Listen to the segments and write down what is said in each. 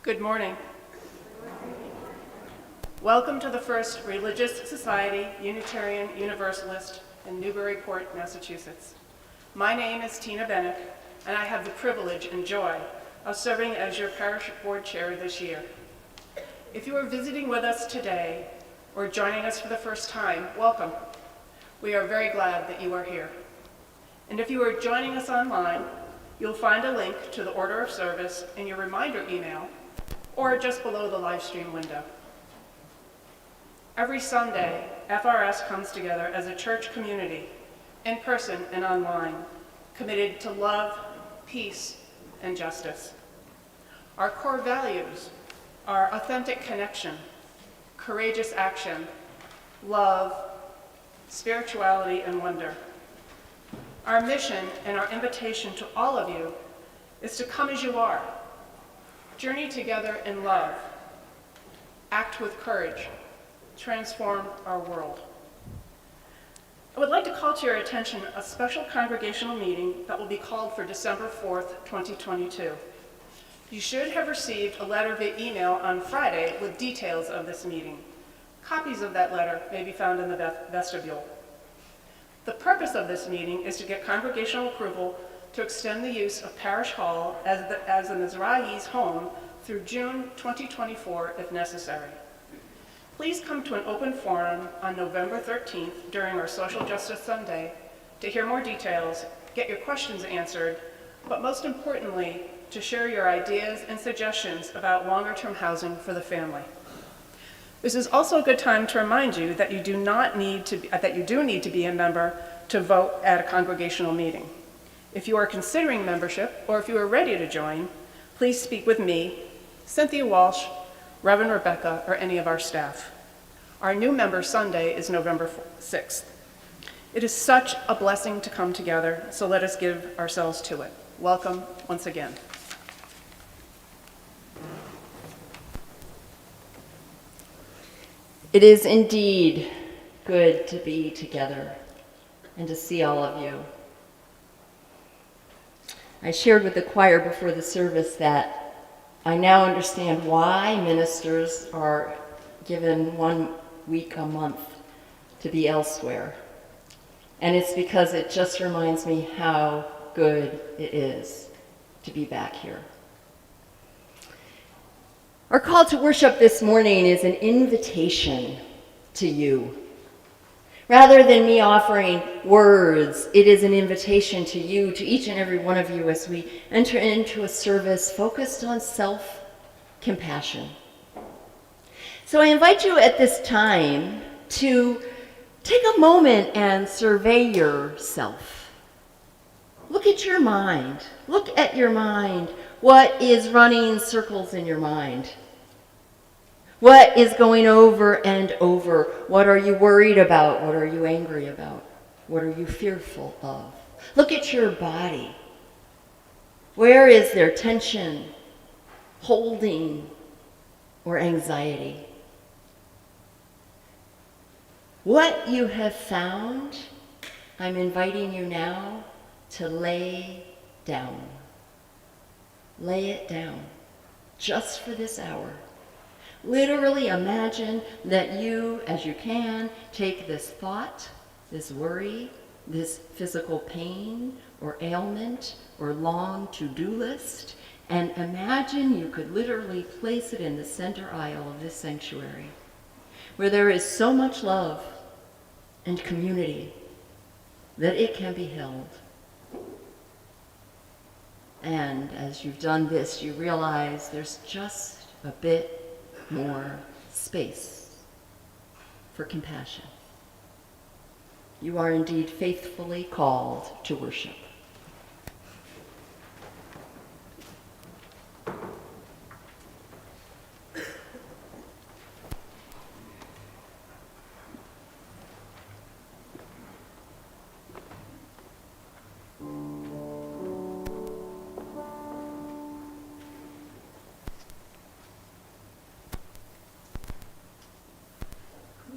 Good morning. Welcome to the First Religious Society Unitarian Universalist in Newburyport, Massachusetts. My name is Tina Bennett, and I have the privilege and joy of serving as your parish board chair this year. If you are visiting with us today or joining us for the first time, welcome. We are very glad that you are here. And if you are joining us online, you'll find a link to the order of service in your reminder email or just below the live stream window. Every Sunday, FRS comes together as a church community, in person and online, committed to love, peace, and justice. Our core values are authentic connection, courageous action, love, spirituality, and wonder. Our mission and our invitation to all of you is to come as you are, journey together in love, act with courage, transform our world. I would like to call to your attention a special congregational meeting that will be called for December 4th, 2022. You should have received a letter via email on Friday with details of this meeting. Copies of that letter may be found in the vestibule. The purpose of this meeting is to get congregational approval to extend the use of Parish Hall as the Mizrahi's home through June 2024 if necessary. Please come to an open forum on November 13th during our Social Justice Sunday to hear more details, get your questions answered, but most importantly, to share your ideas and suggestions about longer-term housing for the family. This is also a good time to remind you that you do need to be a member to vote at a congregational meeting. If you are considering membership, or if you are ready to join, please speak with me, Cynthia Walsh, Reverend Rebecca, or any of our staff. Our new member Sunday is November 6th. It is such a blessing to come together, so let us give ourselves to it. Welcome once again. It is indeed good to be together and to see all of you. I shared with the choir before the service that I now understand why ministers are given 1 week a month to be elsewhere. And it's because it just reminds me how good it is to be back here. Our call to worship this morning is an invitation to you. Rather than me offering words, it is an invitation to you, to each and every one of you, as we enter into a service focused on self-compassion. So I invite you at this time to Take a moment and survey yourself. Look at your mind. Look at your mind. What is running circles in your mind? What is going over and over? What are you worried about? What are you angry about? What are you fearful of? Look at your body. Where is there tension, holding, or anxiety? What you have found, I'm inviting you now to lay down. Lay it down, just for this hour. Literally imagine that you, as you can, take this thought, this worry, this physical pain or ailment or long to-do list, and imagine you could literally place it in the center aisle of this sanctuary, where there is so much love and community that it can be held. And as you've done this, you realize there's just a bit more space for compassion. You are indeed faithfully called to worship.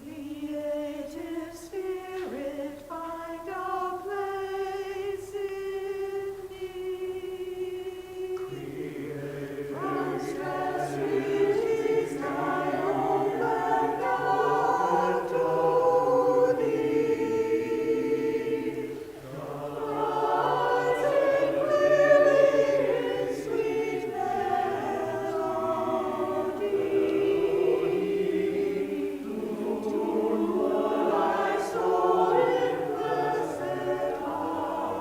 Creative Spirit, find a place in me. Christ has released, I open up to thee. Rising clearly, sweet melody. My soul in blessed harmony.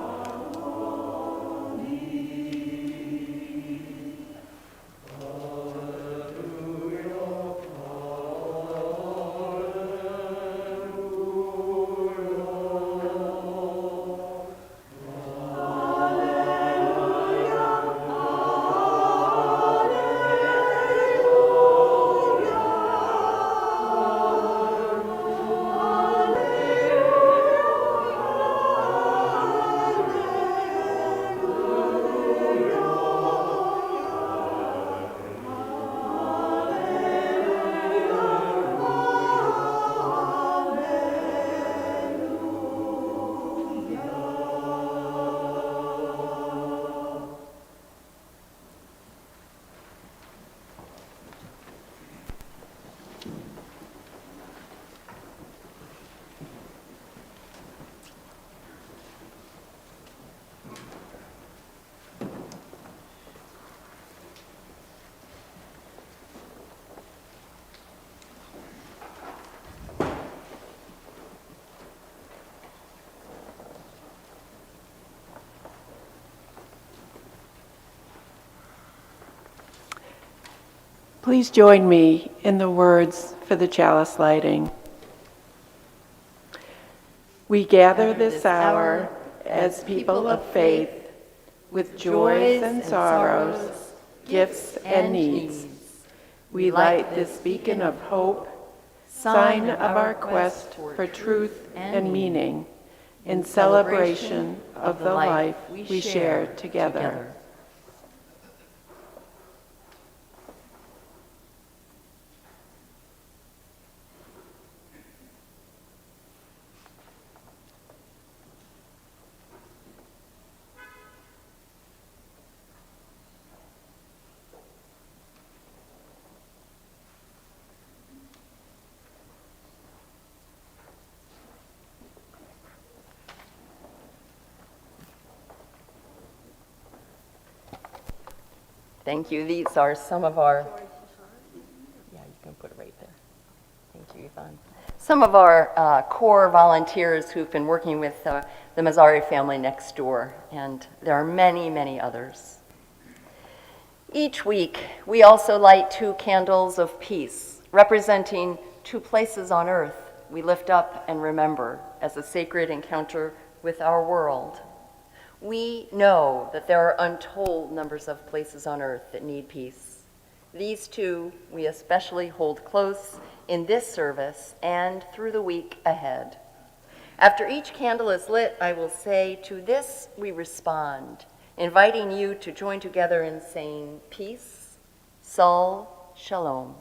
Please join me in the words for the chalice lighting. We gather this hour as people of faith, with joys and sorrows, gifts and needs. We light this beacon of hope, sign of our quest for truth and meaning, in celebration of the life we share together. Thank you. These are some of our, yeah, you can put it right there. Thank you, Yvonne. Some of our core volunteers who've been working with the Mazzari family next door, and there are many, many others. Each week, we also light 2 candles of peace, representing 2 places on earth we lift up and remember as a sacred encounter with our world. We know that there are untold numbers of places on earth that need peace. These two we especially hold close in this service and through the week ahead. After each candle is lit, I will say, "To this we respond," inviting you to join together in saying, "Peace, Sol, Shalom."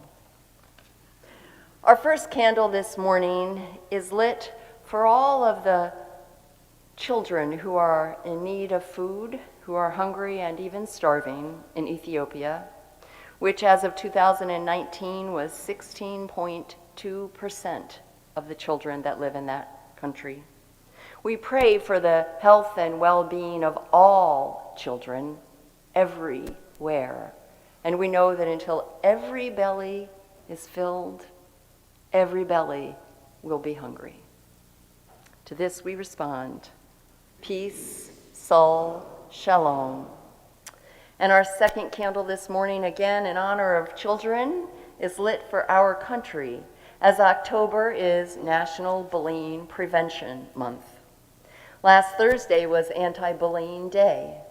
Our first candle this morning is lit for all of the children who are in need of food, who are hungry and even starving in Ethiopia, which as of 2019 was 16.2% of the children that live in that country. We pray for the health and well-being of all children everywhere. And we know that until every belly is filled, every belly will be hungry. To this we respond, "Peace, Sol, Shalom." And our second candle this morning, again in honor of children, is lit for our country, as October is National Bullying Prevention Month. Last Thursday was Anti-Bullying Day.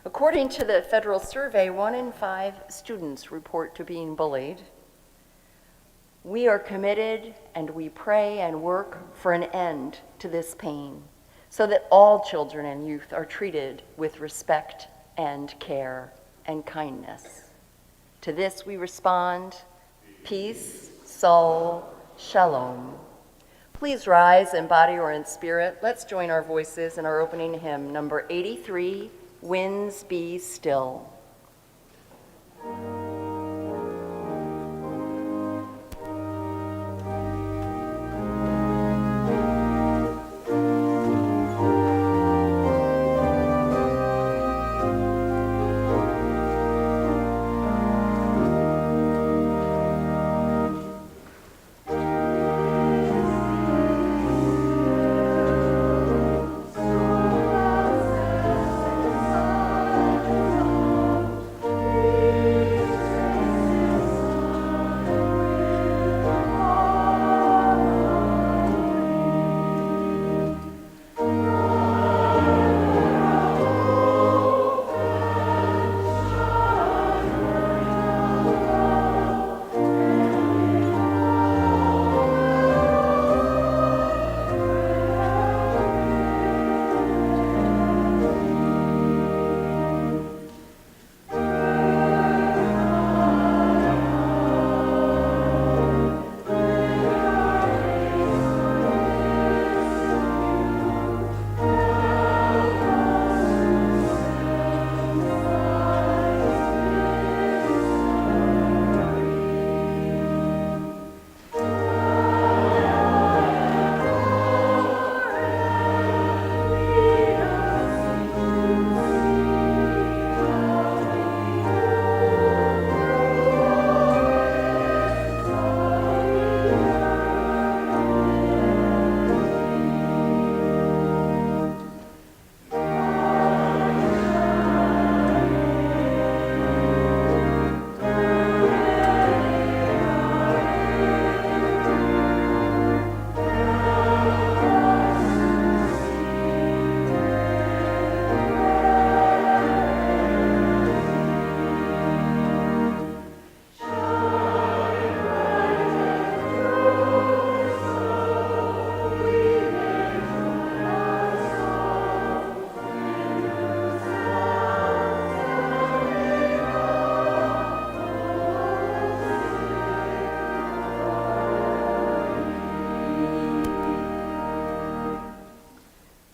According to the federal survey, 1 in 5 students report to being bullied. We are committed and we pray and work for an end to this pain so that all children and youth are treated with respect and care and kindness. To this we respond, "Peace, Sol, Shalom." Please rise in body or in spirit. Let's join our voices in our opening hymn, number 83, "Winds Be Still."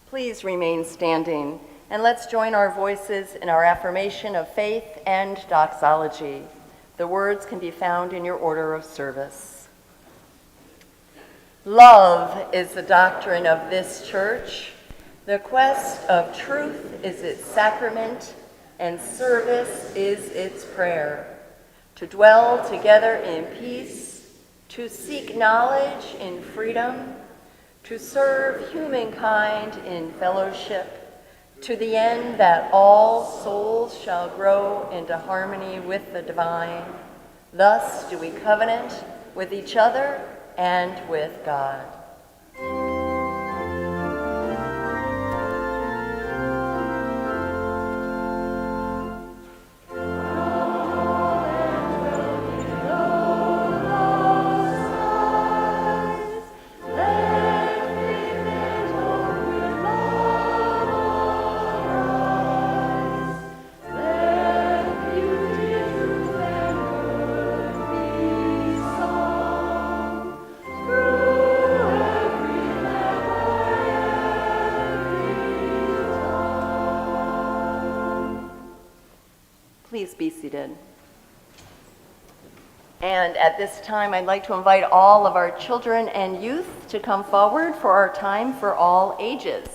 Please remain standing, and let's join our voices in our affirmation of faith and doxology. The words can be found in your order of service. Love is the doctrine of this church. The quest of truth is its sacrament, and service is its prayer. To dwell together in peace, to seek knowledge in freedom, to serve humankind in fellowship, to the end that all souls shall grow into harmony with the divine. Thus do we covenant with each other and with God. Please be seated. And at this time, I'd like to invite all of our children and youth to come forward for our time for all ages.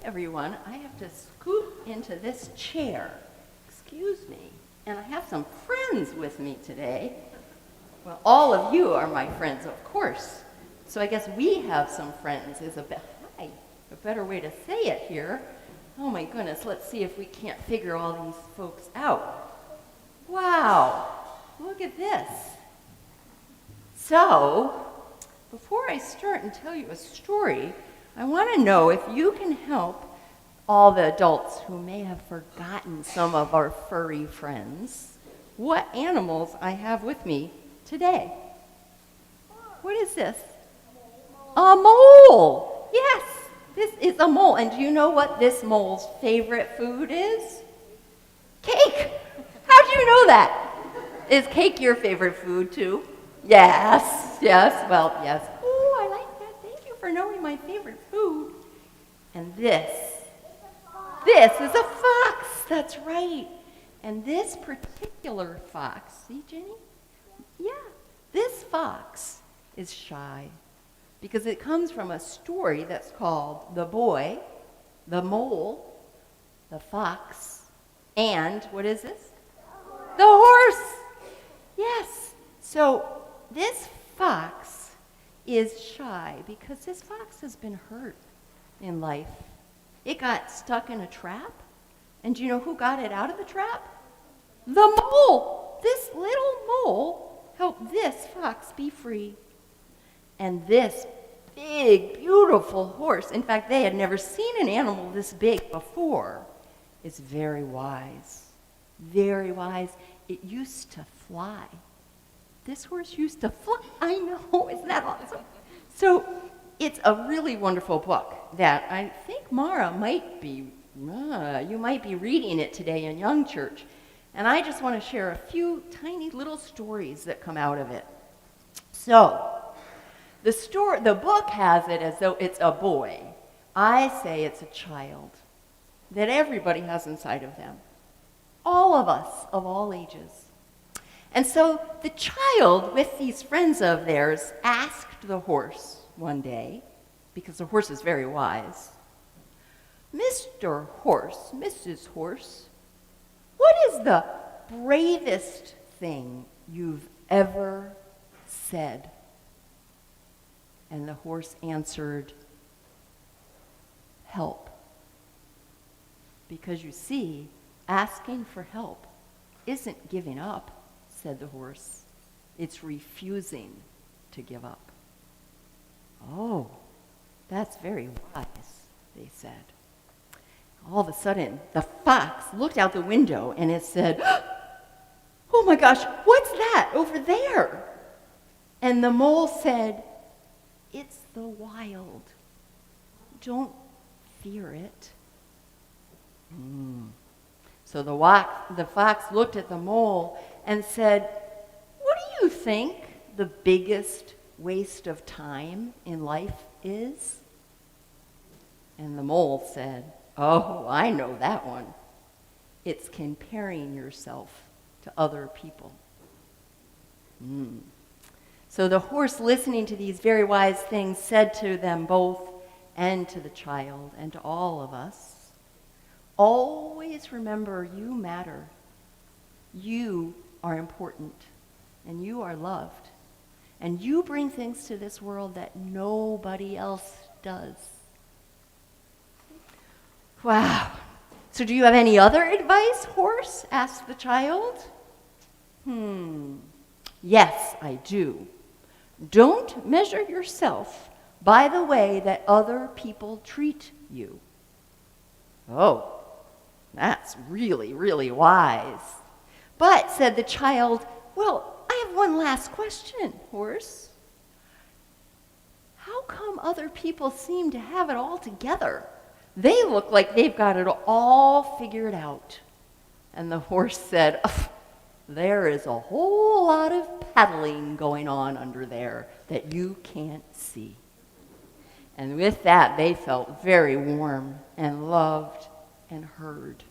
Everyone, I have to scoot into this chair. Excuse me. And I have some friends with me today. Well, all of you are my friends, of course. So I guess we have some friends is a better way to say it here. Oh my goodness, let's see if we can't figure all these folks out. Wow, look at this. So, before I start and tell you a story, I want to know if you can help all the adults who may have forgotten some of our furry friends, what animals I have with me today. What is this? A mole. Yes, this is a mole. And do you know what this mole's favorite food is? Cake. How do you know that? Is cake your favorite food too? Yes, well, yes. Oh, I like that. Thank you for knowing my favorite food. And this is a fox. That's right. And this particular fox, see, Jenny? Yeah, this fox is shy because it comes from a story that's called The Boy, the Mole, the Fox, and what is this? The horse. Yes. So this fox is shy because this fox has been hurt in life. It got stuck in a trap. And do you know who got it out of the trap? The mole. This little mole helped this fox be free. And this big, beautiful horse, in fact, they had never seen an animal this big before, is very wise. Very wise. It used to fly. This horse used to fly. I know, isn't that awesome? So it's a really wonderful book that I think Mara you might be reading it today in Young Church. And I just want to share a few tiny little stories that come out of it. So, the book has it as though it's a boy. I say it's a child that everybody has inside of them. All of us, of all ages. And so the child with these friends of theirs asked the horse one day, because the horse is very wise, Mr. Horse, Mrs. Horse, what is the bravest thing you've ever said? And the horse answered, help. Because you see, asking for help isn't giving up, said the horse. It's refusing to give up. Oh, that's very wise, they said. All of a sudden, the fox looked out the window and it said, oh my gosh, what's that over there? And the mole said, it's the wild. Don't fear it. So the fox looked at the mole and said, what do you think the biggest waste of time in life is? And the mole said, oh, I know that one. It's comparing yourself to other people. So the horse, listening to these very wise things, said to them both, and to the child, and to all of us, always remember you matter. You are important, and you are loved. And you bring things to this world that nobody else does. Wow. So do you have any other advice, horse? Asked the child. Yes, I do. Don't measure yourself by the way that other people treat you. Oh, that's really, really wise. But, said the child, well, I have one last question, horse. How come other people seem to have it all together? They look like they've got it all figured out. And the horse said, there is a whole lot of paddling going on under there that you can't see. And with that, they felt very warm and loved and heard.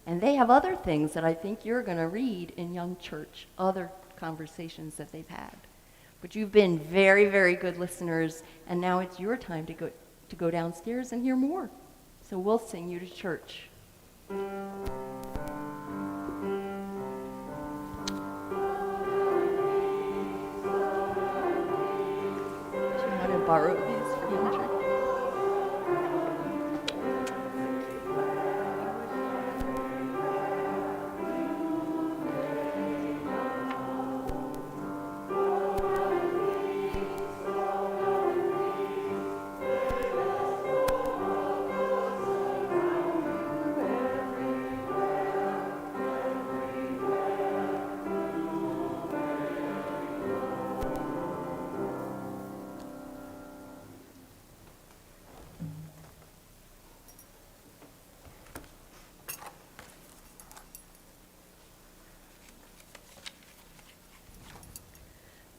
And they have other things that I think you're going to read in Young Church, other conversations that they've had. But you've been very, very good listeners, and now it's your time to go downstairs and hear more. So we'll sing you to church. Do you want to borrow these for Young Church?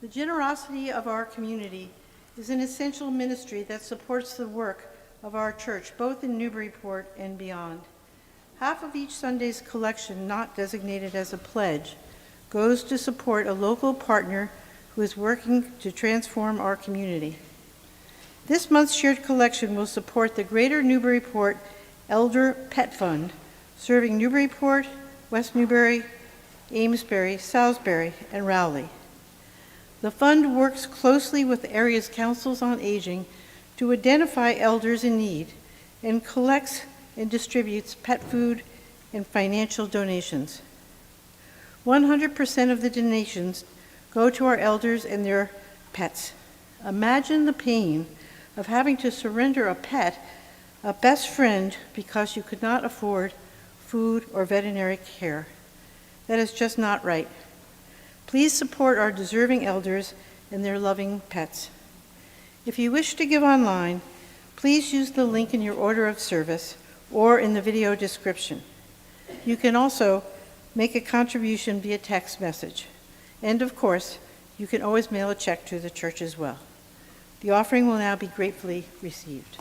The generosity of our community is an essential ministry that supports the work of our church, both in Newburyport and beyond. Half of each Sunday's collection, not designated as a pledge, goes to support a local partner who is working to transform our community. This month's shared collection will support the Greater Newburyport Elder Pet Fund, serving Newburyport, West Newbury, Amesbury, Salisbury, and Rowley. The fund works closely with the area's councils on aging to identify elders in need and collects and distributes pet food and financial donations. 100% of the donations go to our elders and their pets. Imagine the pain of having to surrender a pet, a best friend, because you could not afford food or veterinary care. That is just not right. Please support our deserving elders and their loving pets. If you wish to give online, please use the link in your order of service or in the video description. You can also make a contribution via text message. And of course, you can always mail a check to the church as well. The offering will now be gratefully received.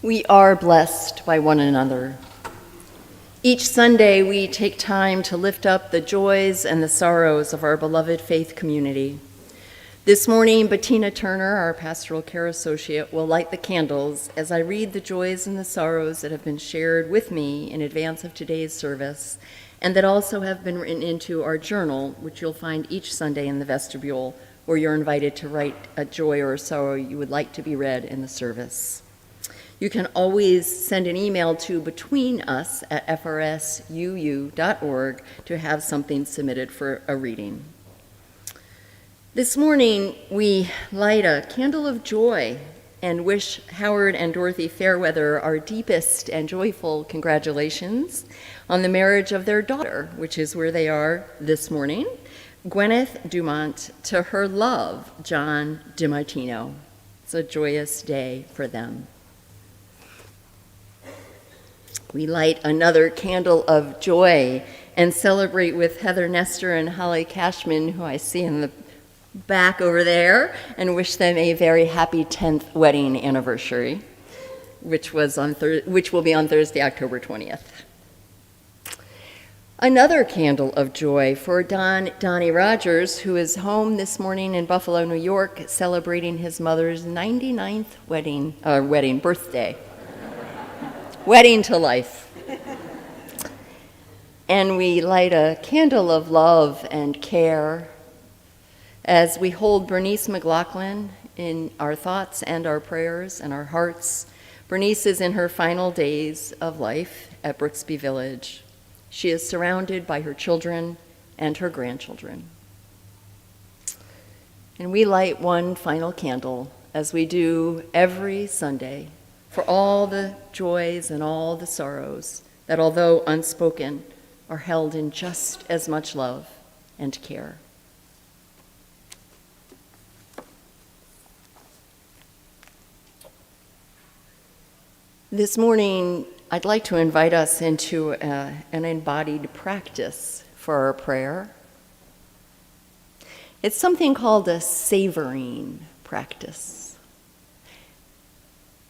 We are blessed by one another. Each Sunday, we take time to lift up the joys and the sorrows of our beloved faith community. This morning, Bettina Turner, our pastoral care associate, will light the candles as I read the joys and the sorrows that have been shared with me in advance of today's service, and that also have been written into our journal, which you'll find each Sunday in the vestibule, where you're invited to write a joy or a sorrow you would like to be read in the service. You can always send an email to betweenus@frsuu.org to have something submitted for a reading. This morning, we light a candle of joy and wish Howard and Dorothy Fairweather our deepest and joyful congratulations on the marriage of their daughter, which is where they are this morning, Gwyneth Dumont, to her love, John DiMartino. It's a joyous day for them. We light another candle of joy and celebrate with Heather Nestor and Holly Cashman, who I see in the back over there, and wish them a very happy 10th wedding anniversary, which will be on Thursday, October 20th. Another candle of joy for Donnie Rogers, who is home this morning in Buffalo, New York, celebrating his mother's 99th birthday. Wedding to life. And we light a candle of love and care as we hold Bernice McLaughlin in our thoughts and our prayers and our hearts. Bernice is in her final days of life at Brooksby Village. She is surrounded by her children and her grandchildren. And we light one final candle, as we do every Sunday, for all the joys and all the sorrows that, although unspoken, are held in just as much love and care. This morning, I'd like to invite us into an embodied practice for our prayer. It's something called a savoring practice.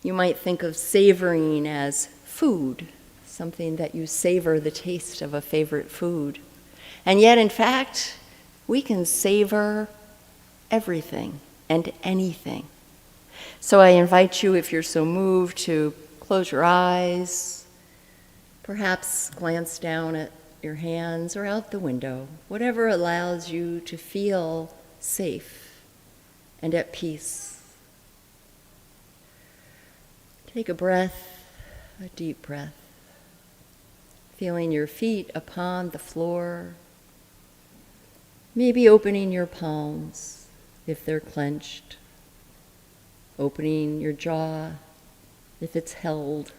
You might think of savoring as food, something that you savor the taste of a favorite food. And yet, in fact, we can savor everything and anything. So I invite you, if you're so moved, to close your eyes, perhaps glance down at your hands or out the window, whatever allows you to feel safe and at peace. Take a breath, a deep breath, feeling your feet upon the floor, maybe opening your palms if they're clenched, opening your jaw if it's held,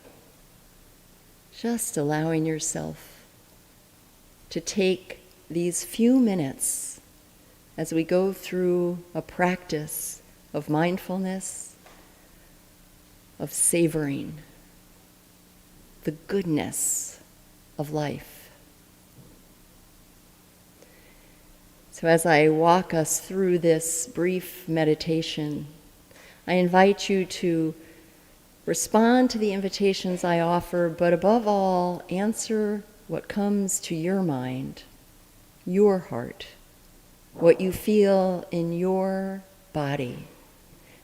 just allowing yourself to take these few minutes as we go through a practice of mindfulness, of savoring the goodness of life. So as I walk us through this brief meditation, I invite you to respond to the invitations I offer, but above all, answer what comes to your mind, your heart, what you feel in your body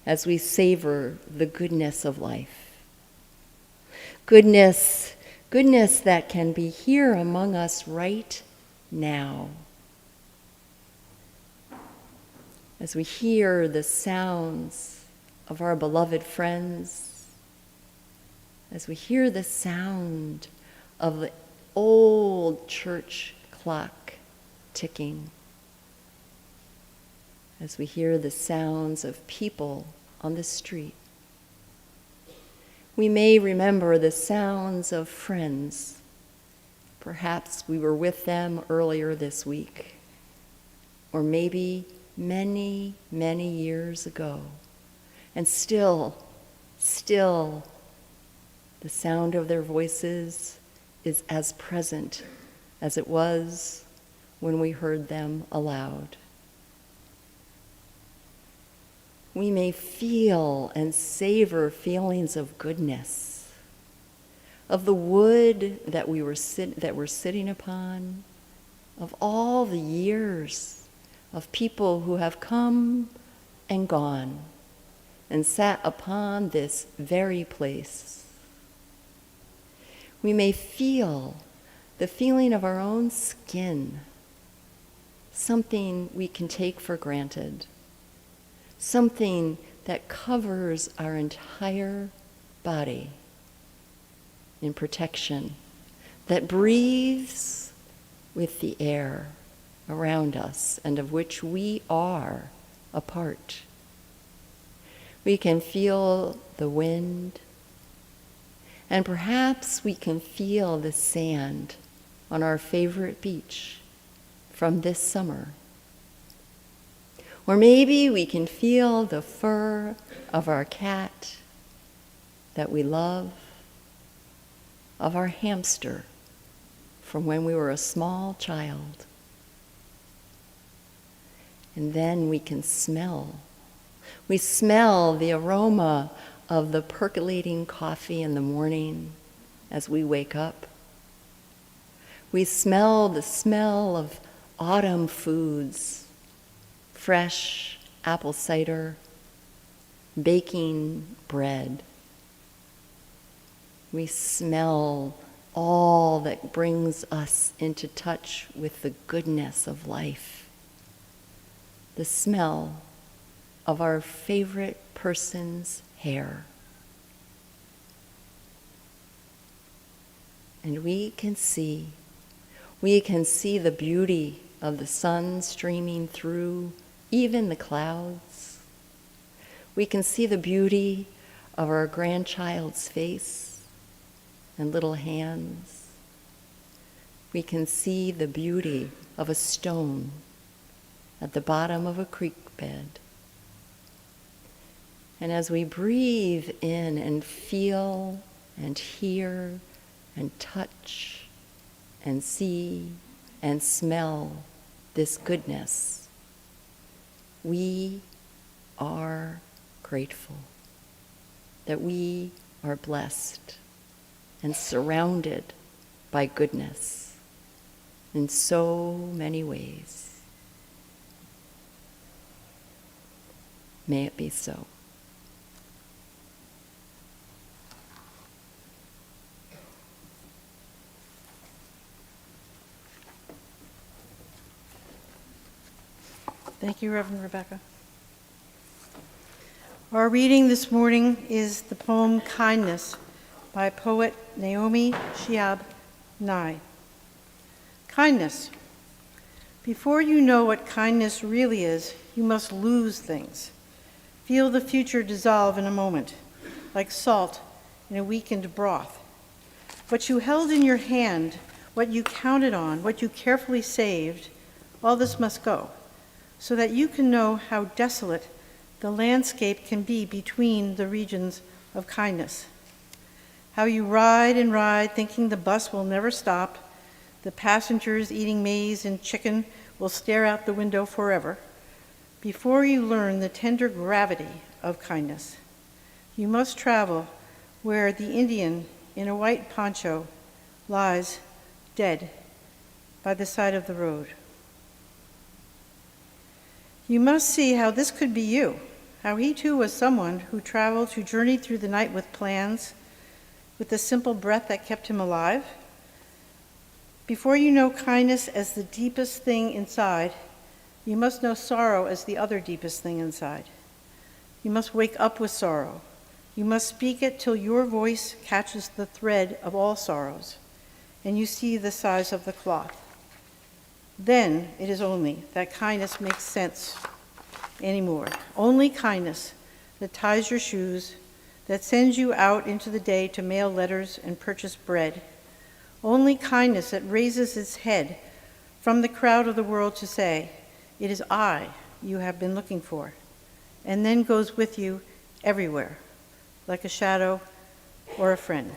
as we savor the goodness of life. Goodness that can be here among us right now. As we hear the sounds of our beloved friends, as we hear the sound of the old church clock ticking, as we hear the sounds of people on the street. We may remember the sounds of friends. Perhaps we were with them earlier this week, or maybe many, many years ago. And still, the sound of their voices is as present as it was when we heard them aloud. We may feel and savor feelings of goodness, of the wood that we're sitting upon, of all the years of people who have come and gone and sat upon this very place. We may feel the feeling of our own skin, something we can take for granted, something that covers our entire body in protection, that breathes with the air around us and of which we are a part. We can feel the wind, and perhaps we can feel the sand on our favorite beach from this summer. Or maybe we can feel the fur of our cat that we love, of our hamster from when we were a small child. And then we can smell. We smell the aroma of the percolating coffee in the morning as we wake up. We smell the smell of autumn foods, fresh apple cider, baking bread. We smell all that brings us into touch with the goodness of life. The smell of our favorite person's hair. And we can see the beauty of the sun streaming through even the clouds. We can see the beauty of our grandchild's face and little hands. We can see the beauty of a stone at the bottom of a creek bed. And as we breathe in and feel and hear and touch and see and smell this goodness, we are grateful that we are blessed and surrounded by goodness in so many ways. May it be so. Thank you, Reverend Rebecca. Our reading this morning is the poem Kindness by poet Naomi Shihab Nye. Kindness. Before you know what kindness really is, you must lose things. Feel the future dissolve in a moment, like salt in a weakened broth. What you held in your hand, what you counted on, what you carefully saved, all this must go, so that you can know how desolate the landscape can be between the regions of kindness. How you ride and ride, thinking the bus will never stop, the passengers eating maize and chicken will stare out the window forever, before you learn the tender gravity of kindness. You must travel where the Indian in a white poncho lies dead by the side of the road. You must see how this could be you, how he too was someone who traveled, who journeyed through the night with plans, with the simple breath that kept him alive. Before you know kindness as the deepest thing inside, you must know sorrow as the other deepest thing inside. You must wake up with sorrow. You must speak it till your voice catches the thread of all sorrows, and you see the size of the cloth. Then it is only that kindness makes sense anymore. Only kindness that ties your shoes, that sends you out into the day to mail letters and purchase bread. Only kindness that raises its head from the crowd of the world to say, "It is I you have been looking for," and then goes with you everywhere, like a shadow or a friend.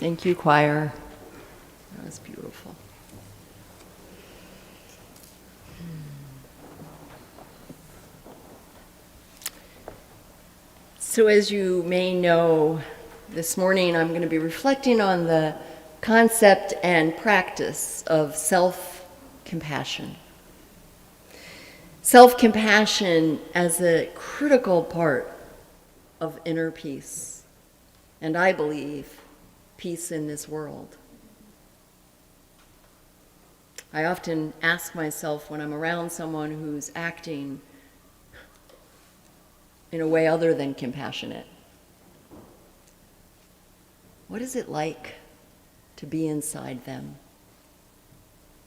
Thank you, choir. That was beautiful. So as you may know, this morning I'm going to be reflecting on the concept and practice of self-compassion. Self-compassion as a critical part of inner peace, and I believe peace in this world. I often ask myself when I'm around someone who's acting in a way other than compassionate, what is it like to be inside them?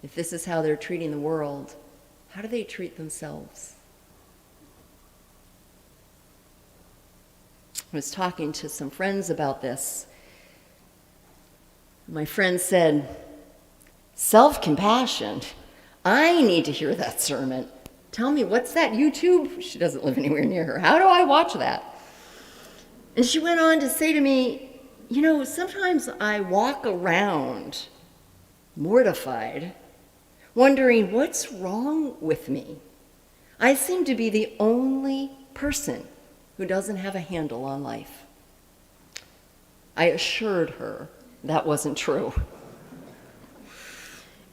If this is how they're treating the world, how do they treat themselves? I was talking to some friends about this. My friend said, self-compassion? I need to hear that sermon. Tell me, what's that, YouTube? She doesn't live anywhere near her. How do I watch that? And she went on to say to me, you know, sometimes I walk around mortified, wondering what's wrong with me. I seem to be the only person who doesn't have a handle on life. I assured her that wasn't true.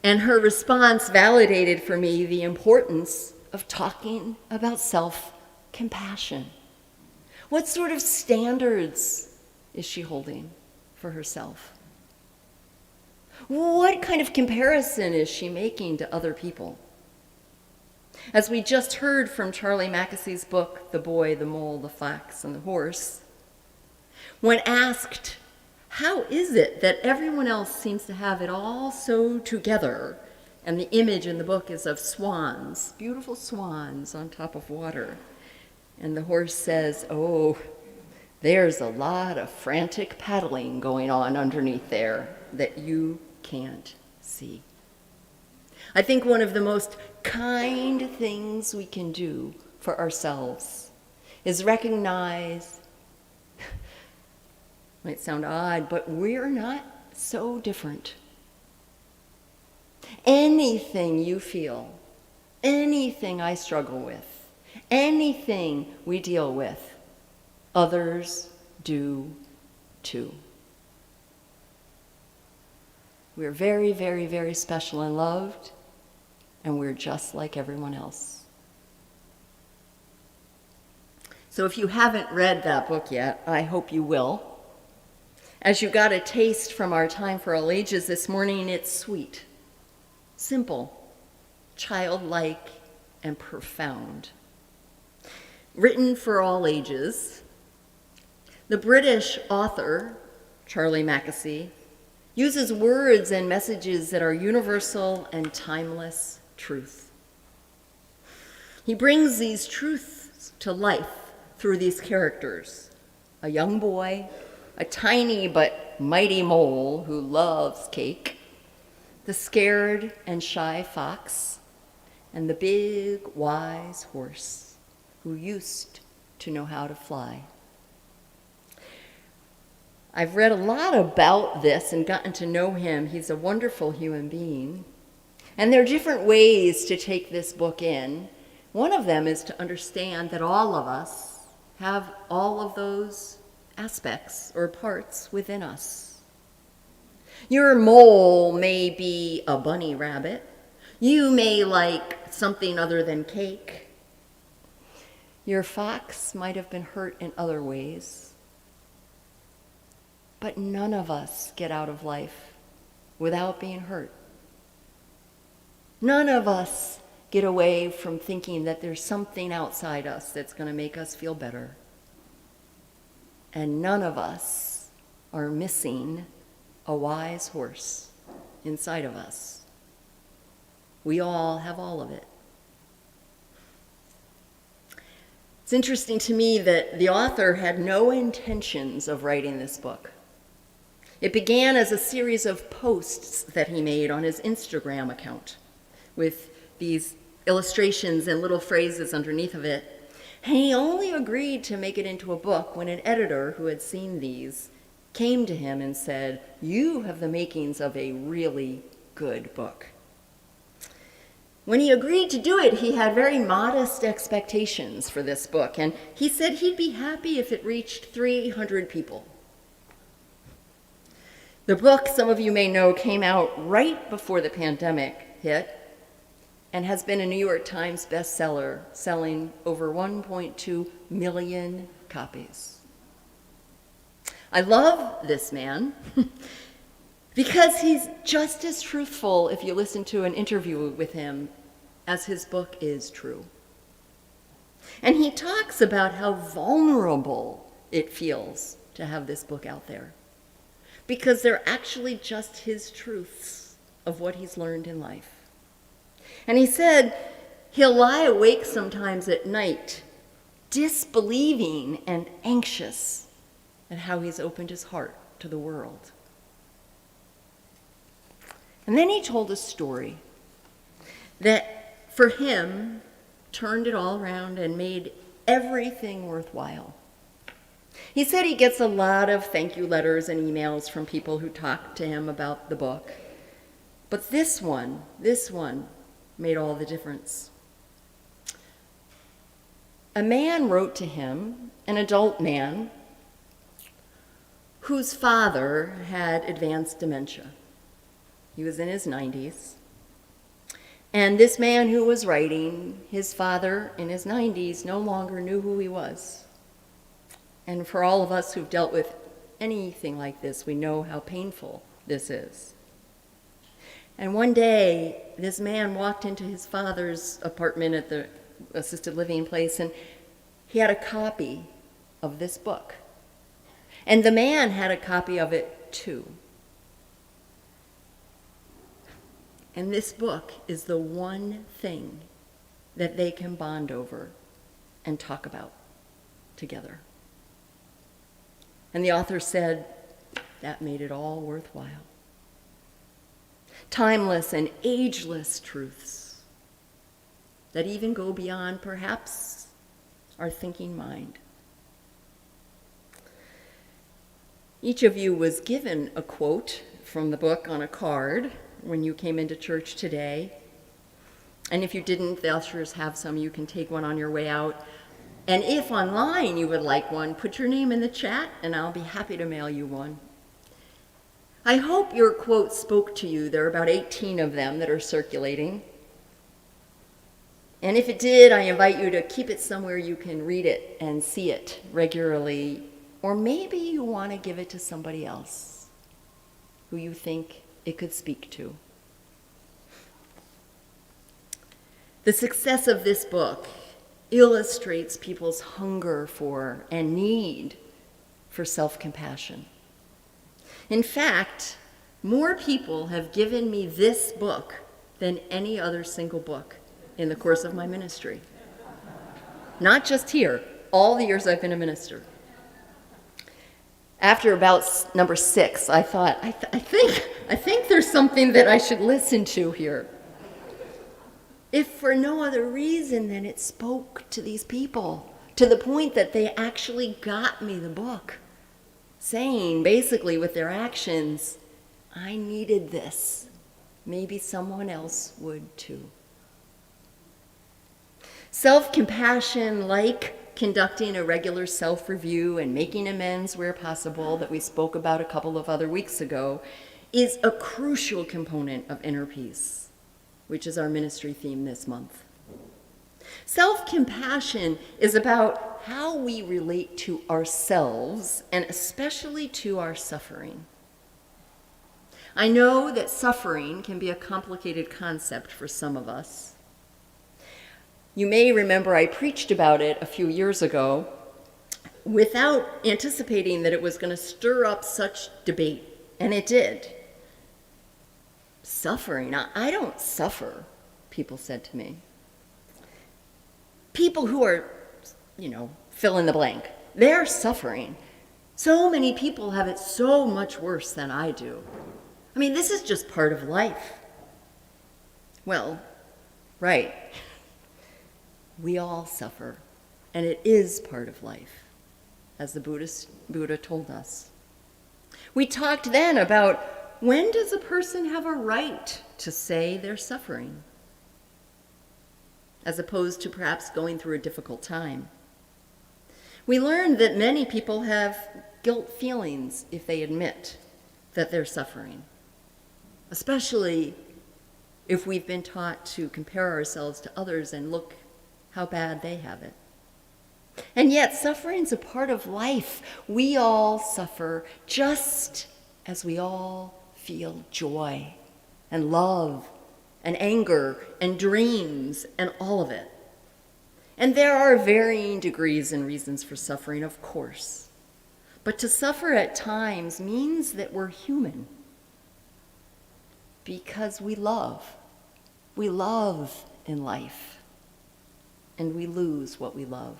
And her response validated for me the importance of talking about self-compassion. What sort of standards is she holding for herself? What kind of comparison is she making to other people? As we just heard from Charlie Mackesie's book, The Boy, the Mole, the Fox, and the Horse, when asked, how is it that everyone else seems to have it all so together? And the image in the book is of swans, beautiful swans on top of water. And the horse says, oh, there's a lot of frantic paddling going on underneath there that you can't see. I think one of the most kind things we can do for ourselves is recognize, might sound odd, but we're not so different. Anything you feel, anything I struggle with, anything we deal with, others do too. We're very, very, very special and loved, and we're just like everyone else. So if you haven't read that book yet, I hope you will. As you got a taste from our Time for All Ages this morning, it's sweet, simple, childlike, and profound. Written for all ages, the British author, Charlie Mackesie, uses words and messages that are universal and timeless truth. He brings these truths to life through these characters, a young boy, a tiny but mighty mole who loves cake, the scared and shy fox, and the big, wise horse who used to know how to fly. I've read a lot about this and gotten to know him. He's a wonderful human being. And there are different ways to take this book in. One of them is to understand that all of us have all of those aspects or parts within us. Your mole may be a bunny rabbit. You may like something other than cake. Your fox might have been hurt in other ways. But none of us get out of life without being hurt. None of us get away from thinking that there's something outside us that's going to make us feel better. And none of us are missing a wise horse inside of us. We all have all of it. It's interesting to me that the author had no intentions of writing this book. It began as a series of posts that he made on his Instagram account with these illustrations and little phrases underneath of it. And he only agreed to make it into a book when an editor who had seen these came to him and said, "You have the makings of a really good book." When he agreed to do it, he had very modest expectations for this book, and he said he'd be happy if it reached 300 people. The book, some of you may know, came out right before the pandemic hit and has been a New York Times bestseller, selling over 1.2 million copies. I love this man because he's just as truthful, if you listen to an interview with him, as his book is true. And he talks about how vulnerable it feels to have this book out there, because they're actually just his truths of what he's learned in life. And he said he'll lie awake sometimes at night, disbelieving and anxious at how he's opened his heart to the world. And then he told a story that, for him, turned it all around and made everything worthwhile. He said he gets a lot of thank you letters and emails from people who talk to him about the book. But this one made all the difference. A man wrote to him, an adult man, whose father had advanced dementia. He was in his 90s. And this man who was writing, his father in his 90s, no longer knew who he was. And for all of us who've dealt with anything like this, we know how painful this is. And one day, this man walked into his father's apartment at the assisted living place, and he had a copy of this book. And the man had a copy of it too. And this book is the one thing that they can bond over and talk about together. And the author said that made it all worthwhile. Timeless and ageless truths that even go beyond, perhaps, our thinking mind. Each of you was given a quote from the book on a card when you came into church today. And if you didn't, the ushers have some. You can take one on your way out. And if online you would like one, put your name in the chat and I'll be happy to mail you one. I hope your quote spoke to you. There are about 18 of them that are circulating. And if it did, I invite you to keep it somewhere you can read it and see it regularly. Or maybe you want to give it to somebody else who you think it could speak to. The success of this book illustrates people's hunger for and need for self-compassion. In fact, more people have given me this book than any other single book in the course of my ministry. Not just here, all the years I've been a minister. After about number 6, I thought, I think there's something that I should listen to here. If for no other reason than it spoke to these people, to the point that they actually got me the book, saying basically with their actions, I needed this. Maybe someone else would too. Self-compassion, like conducting a regular self-review and making amends where possible that we spoke about a couple of other weeks ago, is a crucial component of inner peace, which is our ministry theme this month. Self-compassion is about how we relate to ourselves and especially to our suffering. I know that suffering can be a complicated concept for some of us. You may remember I preached about it a few years ago without anticipating that it was going to stir up such debate, and it did. Suffering? I don't suffer, people said to me. People who are, fill in the blank, they're suffering. So many people have it so much worse than I do. I mean, this is just part of life. Well, right. We all suffer, and it is part of life, as the Buddha told us. We talked then about when does a person have a right to say they're suffering, as opposed to perhaps going through a difficult time. We learned that many people have guilt feelings if they admit that they're suffering, especially if we've been taught to compare ourselves to others and look how bad they have it. And yet, suffering's a part of life. We all suffer just as we all feel joy and love and anger and dreams and all of it. And there are varying degrees and reasons for suffering, of course. But to suffer at times means that we're human because we love. We love in life, and we lose what we love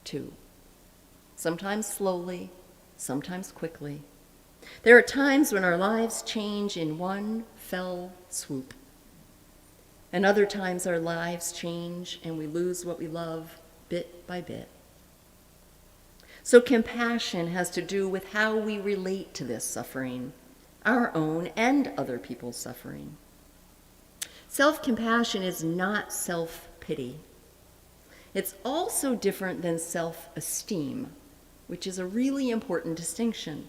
too. Sometimes slowly, sometimes quickly. There are times when our lives change in one fell swoop. And other times our lives change and we lose what we love bit by bit. So compassion has to do with how we relate to this suffering, our own and other people's suffering. Self-compassion is not self-pity. It's also different than self-esteem, which is a really important distinction.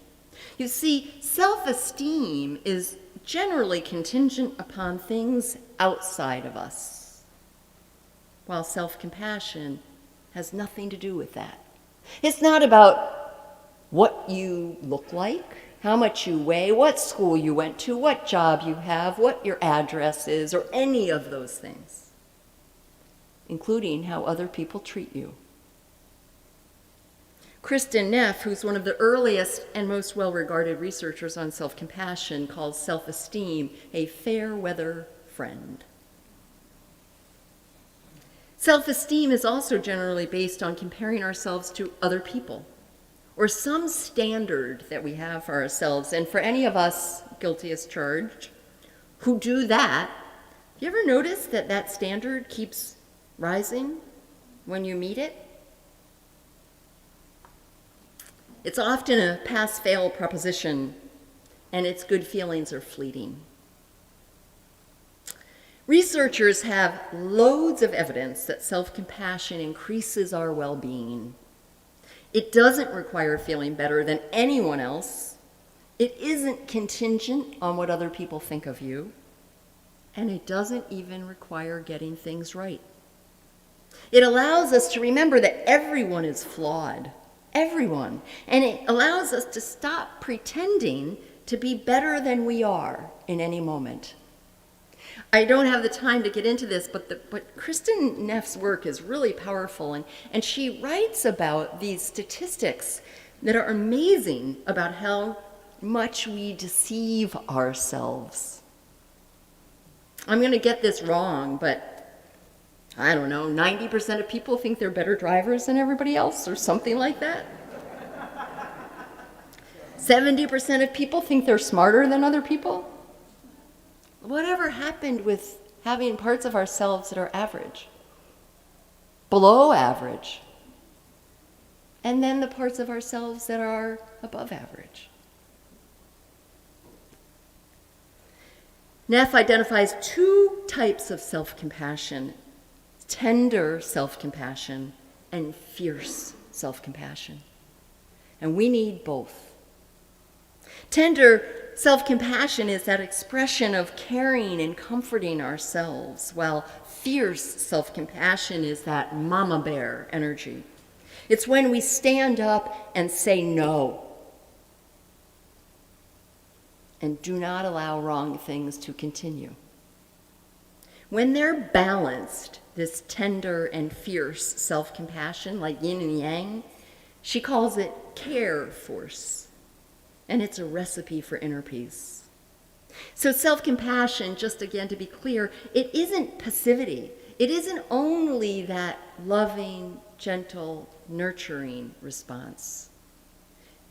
You see, self-esteem is generally contingent upon things outside of us, while self-compassion has nothing to do with that. It's not about what you look like, how much you weigh, what school you went to, what job you have, what your address is, or any of those things, including how other people treat you. Kristin Neff, who's one of the earliest and most well-regarded researchers on self-compassion, calls self-esteem a fair-weather friend. Self-esteem is also generally based on comparing ourselves to other people, or some standard that we have for ourselves. And for any of us, guilty as charged, who do that, have you ever noticed that that standard keeps rising when you meet it? It's often a pass-fail proposition, and its good feelings are fleeting. Researchers have loads of evidence that self-compassion increases our well-being. It doesn't require feeling better than anyone else. It isn't contingent on what other people think of you. And it doesn't even require getting things right. It allows us to remember that everyone is flawed. Everyone. And it allows us to stop pretending to be better than we are in any moment. I don't have the time to get into this, but Kristin Neff's work is really powerful, and she writes about these statistics that are amazing about how much we deceive ourselves. I'm going to get this wrong, but I don't know, 90% of people think they're better drivers than everybody else, or something like that. 70% of people think they're smarter than other people. Whatever happened with having parts of ourselves that are average, below average, and then the parts of ourselves that are above average? Neff identifies two types of self-compassion: tender self-compassion and fierce self-compassion. And we need both. Tender self-compassion is that expression of caring and comforting ourselves, while fierce self-compassion is that mama bear energy. It's when we stand up and say no and do not allow wrong things to continue. When they're balanced, this tender and fierce self-compassion, like yin and yang, she calls it care force. And it's a recipe for inner peace. So self-compassion, just again to be clear, it isn't passivity. It isn't only that loving, gentle, nurturing response.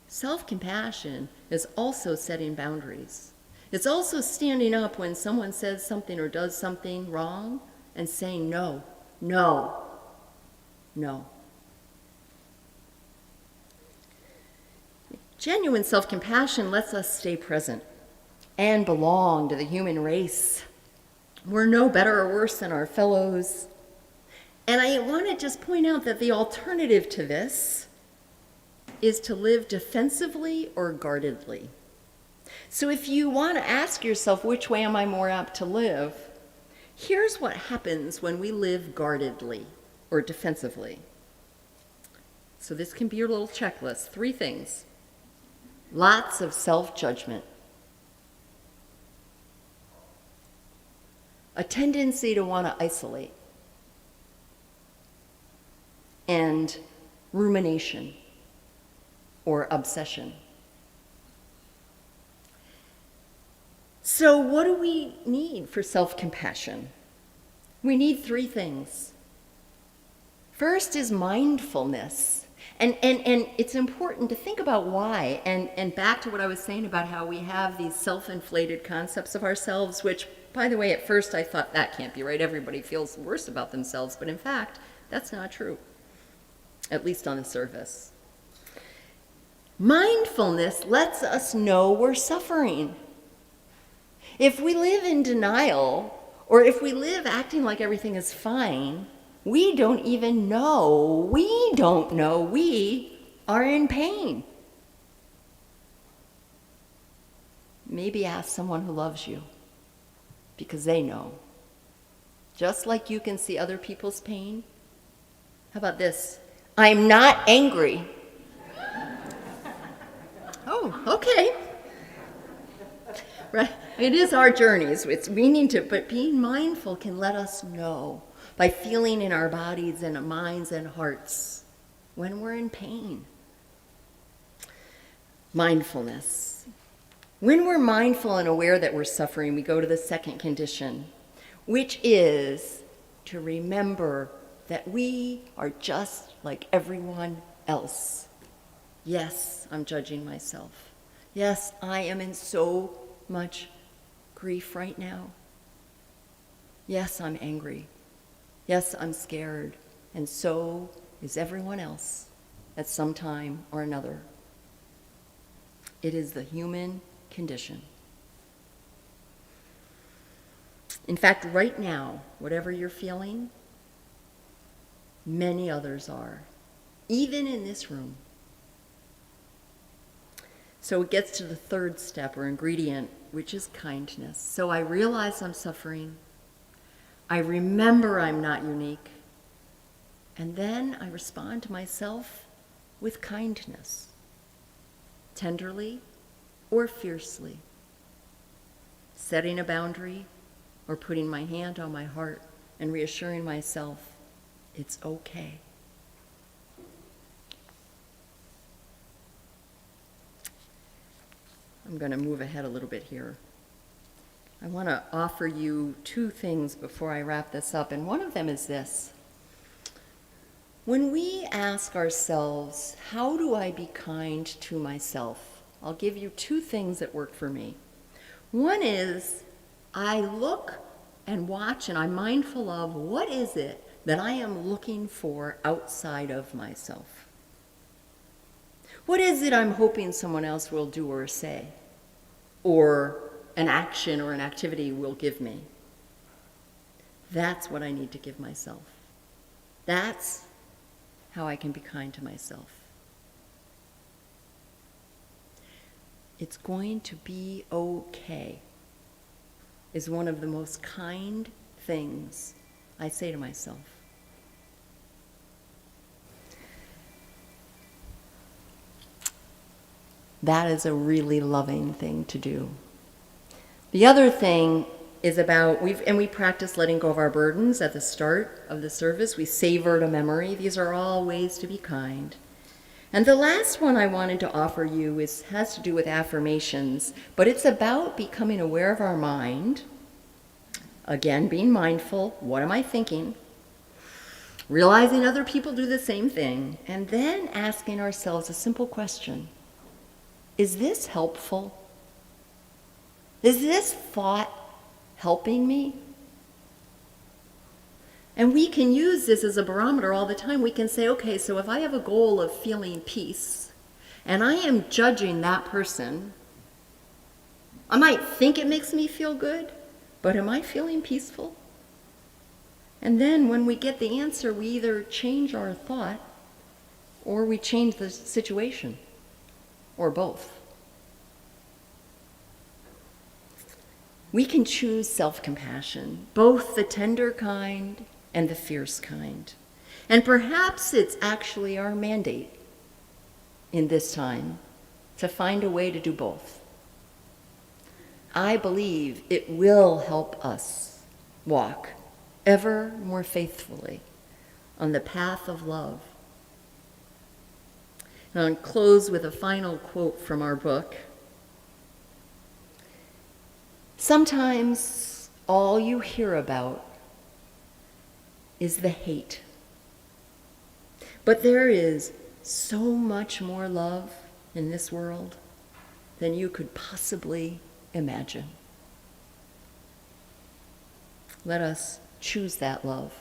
Self-compassion is also setting boundaries. It's also standing up when someone says something or does something wrong and saying no, no, no. Genuine self-compassion lets us stay present and belong to the human race. We're no better or worse than our fellows. And I want to just point out that the alternative to this is to live defensively or guardedly. So if you want to ask yourself, which way am I more apt to live? Here's what happens when we live guardedly or defensively. So this can be your little checklist. 3 things. Lots of self-judgment. A tendency to want to isolate. And rumination or obsession. So what do we need for self-compassion? We need 3 things. First is mindfulness. And it's important to think about why. And back to what I was saying about how we have these self-inflated concepts of ourselves, which, by the way, at first I thought that can't be right. Everybody feels worse about themselves. But in fact, that's not true, at least on the surface. Mindfulness lets us know we're suffering. If we live in denial, or if we live acting like everything is fine, we don't know we are in pain. Maybe ask someone who loves you, because they know. Just like you can see other people's pain. How about this? I'm not angry. Oh, okay. Right. It is our journeys. We need to, but being mindful can let us know by feeling in our bodies and minds and hearts when we're in pain. Mindfulness. When we're mindful and aware that we're suffering, we go to the second condition, which is to remember that we are just like everyone else. Yes, I'm judging myself. Yes, I am in so much grief right now. Yes, I'm angry. Yes, I'm scared. And so is everyone else at some time or another. It is the human condition. In fact, right now, whatever you're feeling, many others are, even in this room. So it gets to the third step or ingredient, which is kindness. So I realize I'm suffering. I remember I'm not unique. And then I respond to myself with kindness, tenderly or fiercely, setting a boundary or putting my hand on my heart and reassuring myself it's okay. I'm going to move ahead a little bit here. I want to offer you 2 things before I wrap this up, and one of them is this. When we ask ourselves, how do I be kind to myself? I'll give you 2 things that work for me. One is I look and watch and I'm mindful of what is it that I am looking for outside of myself. What is it I'm hoping someone else will do or say, or an action or an activity will give me? That's what I need to give myself. That's how I can be kind to myself. It's going to be okay is one of the most kind things I say to myself. That is a really loving thing to do. The other thing is about, we practice letting go of our burdens at the start of the service. We savored a memory. These are all ways to be kind. And the last one I wanted to offer you has to do with affirmations, but it's about becoming aware of our mind. Again, being mindful. What am I thinking? Realizing other people do the same thing, and then asking ourselves a simple question. Is this helpful? Is this thought helping me? And we can use this as a barometer all the time. We can say, okay, so if I have a goal of feeling peace, and I am judging that person, I might think it makes me feel good, but am I feeling peaceful? And then when we get the answer, we either change our thought or we change the situation, or both. We can choose self-compassion, both the tender kind and the fierce kind. And perhaps it's actually our mandate in this time to find a way to do both. I believe it will help us walk ever more faithfully on the path of love. And I'll close with a final quote from our book. Sometimes all you hear about is the hate. But there is so much more love in this world than you could possibly imagine. Let us choose that love.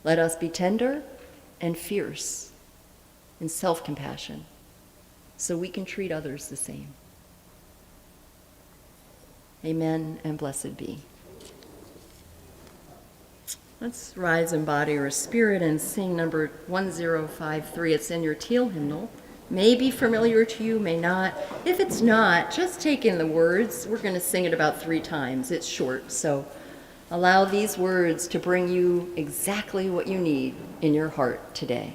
Let us be tender and fierce in self-compassion so we can treat others the same. Amen and blessed be. Let's rise in body or spirit and sing number 1053. It's in your teal hymnal. May be familiar to you, may not. If it's not, just take in the words. We're going to sing it about 3 times. It's short, so allow these words to bring you exactly what you need in your heart today.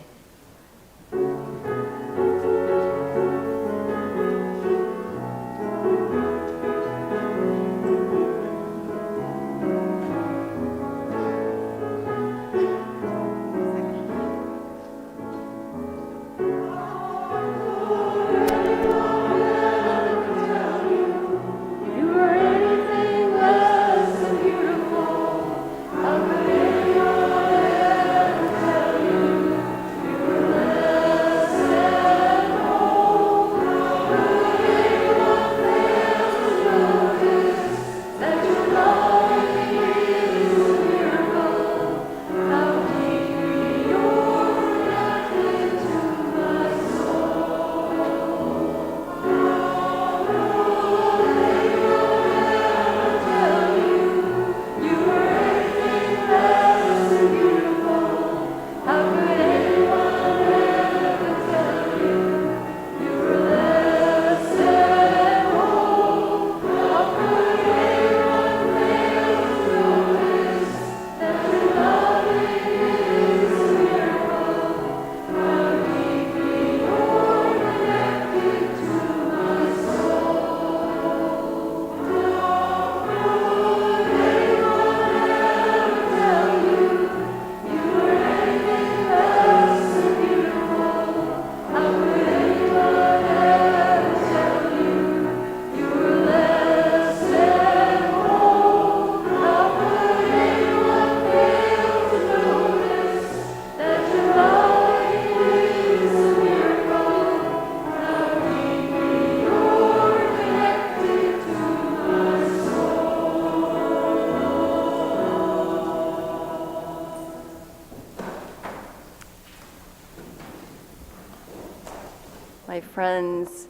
My friends,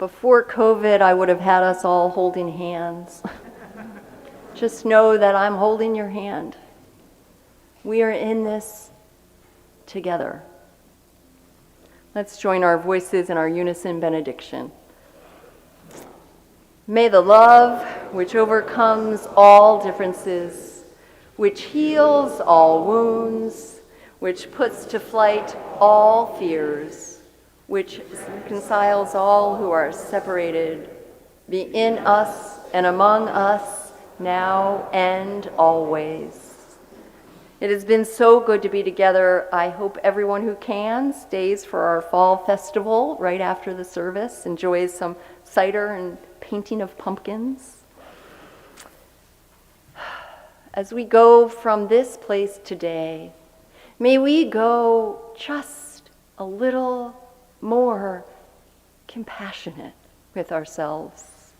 before COVID, I would have had us all holding hands. Just know that I'm holding your hand. We are in this together. Let's join our voices in our unison benediction. May the love which overcomes all differences, which heals all wounds, which puts to flight all fears, which reconciles all who are separated, be in us and among us now and always. It has been so good to be together. I hope everyone who can stays for our fall festival right after the service, enjoys some cider and painting of pumpkins. As we go from this place today, may we go just a little more compassionate with ourselves.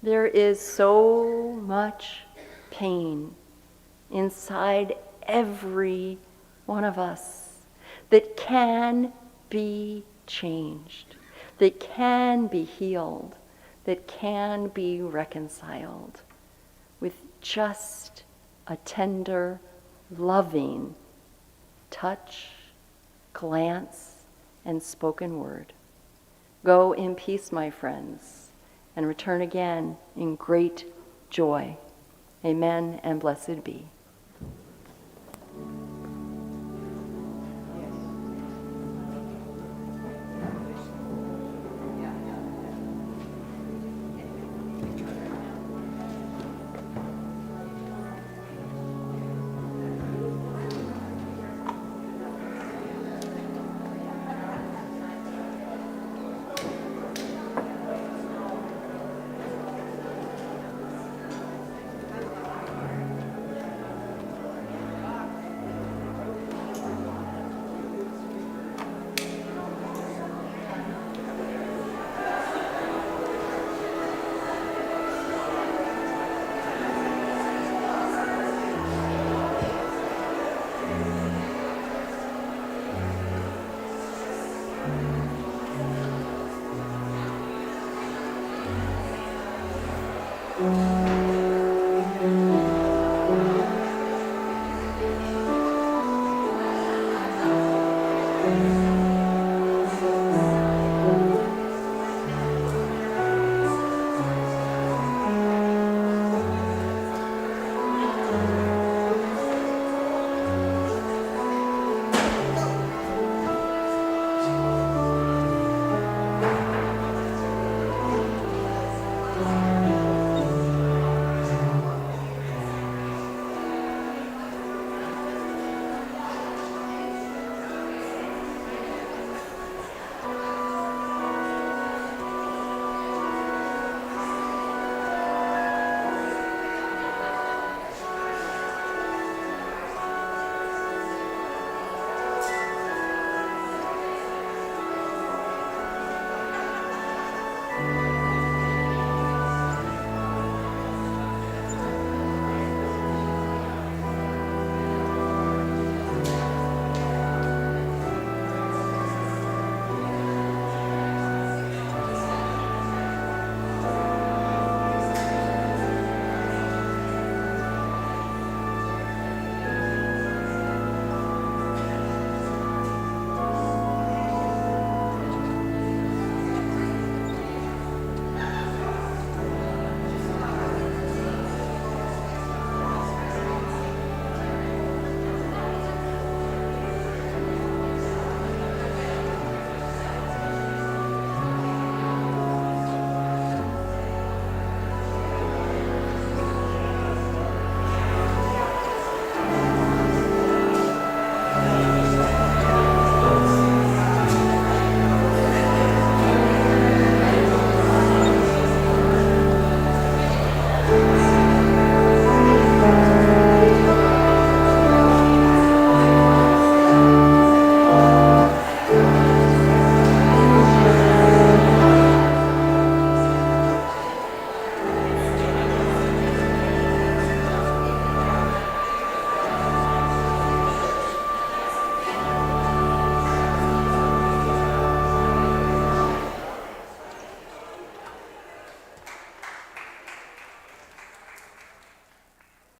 There is so much pain inside every one of us that can be changed. that can be healed, that can be reconciled with just a tender, loving touch, glance, and spoken word. Go in peace, my friends, and return again in great joy. Amen and blessed be.